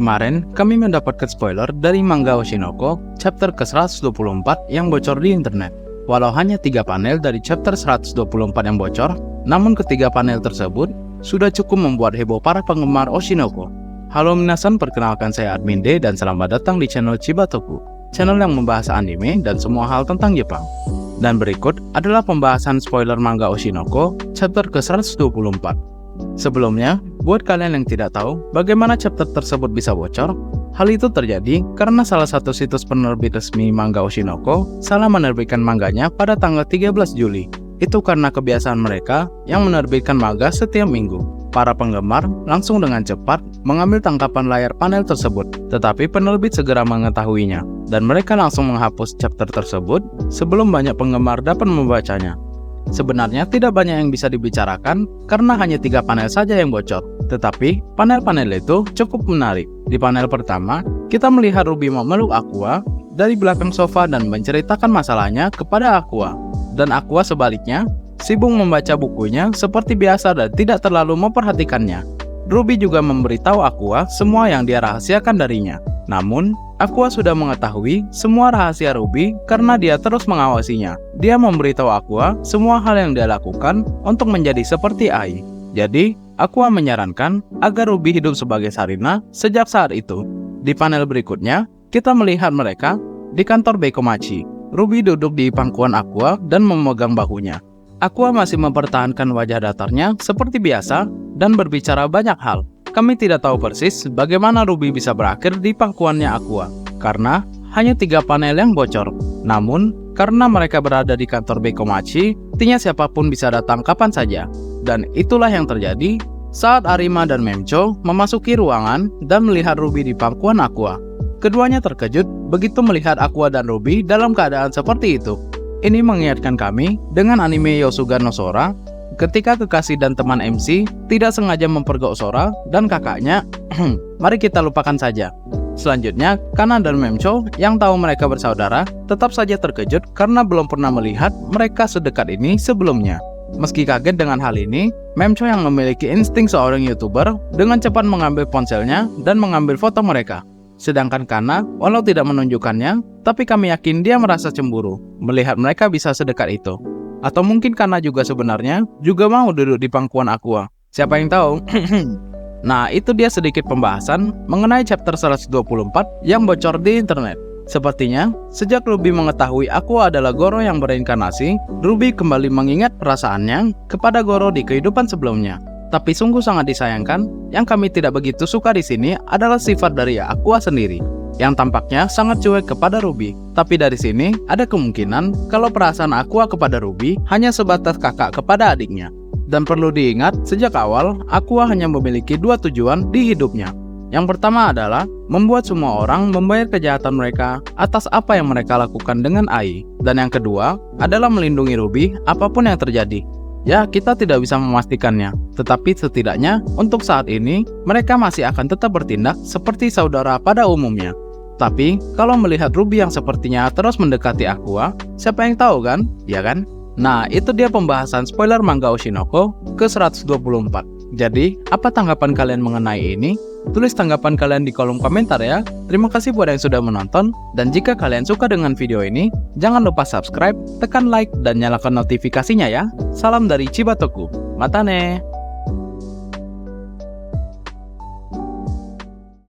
Kemarin, kami mendapatkan spoiler dari manga Oshinoko chapter ke-124 yang bocor di internet. Walau hanya 3 panel dari chapter 124 yang bocor, namun ketiga panel tersebut sudah cukup membuat heboh para penggemar Oshinoko. Halo minasan, perkenalkan saya Admin D dan selamat datang di channel Chibatoku, channel yang membahas anime dan semua hal tentang Jepang. Dan berikut adalah pembahasan spoiler manga Oshinoko chapter ke-124. Sebelumnya, buat kalian yang tidak tahu bagaimana chapter tersebut bisa bocor, hal itu terjadi karena salah satu situs penerbit resmi manga Oshinoko salah menerbitkan manganya pada tanggal 13 Juli. Itu karena kebiasaan mereka yang menerbitkan manga setiap minggu. Para penggemar langsung dengan cepat mengambil tangkapan layar panel tersebut, tetapi penerbit segera mengetahuinya, dan mereka langsung menghapus chapter tersebut sebelum banyak penggemar dapat membacanya. Sebenarnya tidak banyak yang bisa dibicarakan karena hanya 3 panel saja yang bocor. Tetapi panel-panel itu cukup menarik. Di panel pertama, kita melihat Ruby memeluk Aqua dari belakang sofa dan menceritakan masalahnya kepada Aqua. Dan Aqua sebaliknya, sibuk membaca bukunya seperti biasa dan tidak terlalu memperhatikannya. Ruby juga memberitahu Aqua semua yang dia rahasiakan darinya. Namun, Aqua sudah mengetahui semua rahasia Ruby karena dia terus mengawasinya. Dia memberitahu Aqua semua hal yang dia lakukan untuk menjadi seperti Ai. Jadi, Aqua menyarankan agar Ruby hidup sebagai Sarina sejak saat itu. Di panel berikutnya, kita melihat mereka di kantor Beikomachi. Ruby duduk di pangkuan Aqua dan memegang bahunya. Aqua masih mempertahankan wajah datarnya seperti biasa dan berbicara banyak hal. Kami tidak tahu persis bagaimana Ruby bisa berakhir di pangkuannya Aqua, karena hanya 3 panel yang bocor. Namun, karena mereka berada di kantor Beikomachi, artinya siapapun bisa datang kapan saja. Dan itulah yang terjadi saat Arima dan Memcho memasuki ruangan dan melihat Ruby di pangkuan Aqua. Keduanya terkejut begitu melihat Aqua dan Ruby dalam keadaan seperti itu. Ini mengingatkan kami dengan anime Yosuga no Sora, ketika kekasih dan teman MC tidak sengaja mempergok Sora dan kakaknya. Mari kita lupakan saja. Selanjutnya, Kana dan Memcho yang tahu mereka bersaudara tetap saja terkejut karena belum pernah melihat mereka sedekat ini sebelumnya. Meski kaget dengan hal ini, Memcho yang memiliki insting seorang YouTuber dengan cepat mengambil ponselnya dan mengambil foto mereka. Sedangkan Kana, walau tidak menunjukkannya, tapi kami yakin dia merasa cemburu melihat mereka bisa sedekat itu. Atau mungkin Kana juga sebenarnya juga mau duduk di pangkuan Aqua. Siapa yang tahu? Nah, itu dia sedikit pembahasan mengenai chapter 124 yang bocor di internet. Sepertinya, sejak Ruby mengetahui Aqua adalah Goro yang bereinkarnasi, Ruby kembali mengingat perasaannya kepada Goro di kehidupan sebelumnya. Tapi sungguh sangat disayangkan, yang kami tidak begitu suka di sini adalah sifat dari Aqua sendiri, yang tampaknya sangat cuek kepada Ruby. Tapi dari sini, ada kemungkinan kalau perasaan Aqua kepada Ruby hanya sebatas kakak kepada adiknya. Dan perlu diingat, sejak awal, Aqua hanya memiliki 2 tujuan di hidupnya. Yang pertama adalah membuat semua orang membayar kejahatan mereka atas apa yang mereka lakukan dengan Ai. Dan yang kedua adalah melindungi Ruby apapun yang terjadi. Ya, kita tidak bisa memastikannya, tetapi setidaknya untuk saat ini, mereka masih akan tetap bertindak seperti saudara pada umumnya. Tapi, kalau melihat Ruby yang sepertinya terus mendekati Aqua, siapa yang tahu kan? Ya kan? Nah, itu dia pembahasan spoiler manga Oshinoko ke-124. Jadi, apa tanggapan kalian mengenai ini? Tulis tanggapan kalian di kolom komentar ya. Terima kasih buat yang sudah menonton, dan jika kalian suka dengan video ini, jangan lupa subscribe, tekan like, dan nyalakan notifikasinya ya. Salam dari Chibatoku. Matane!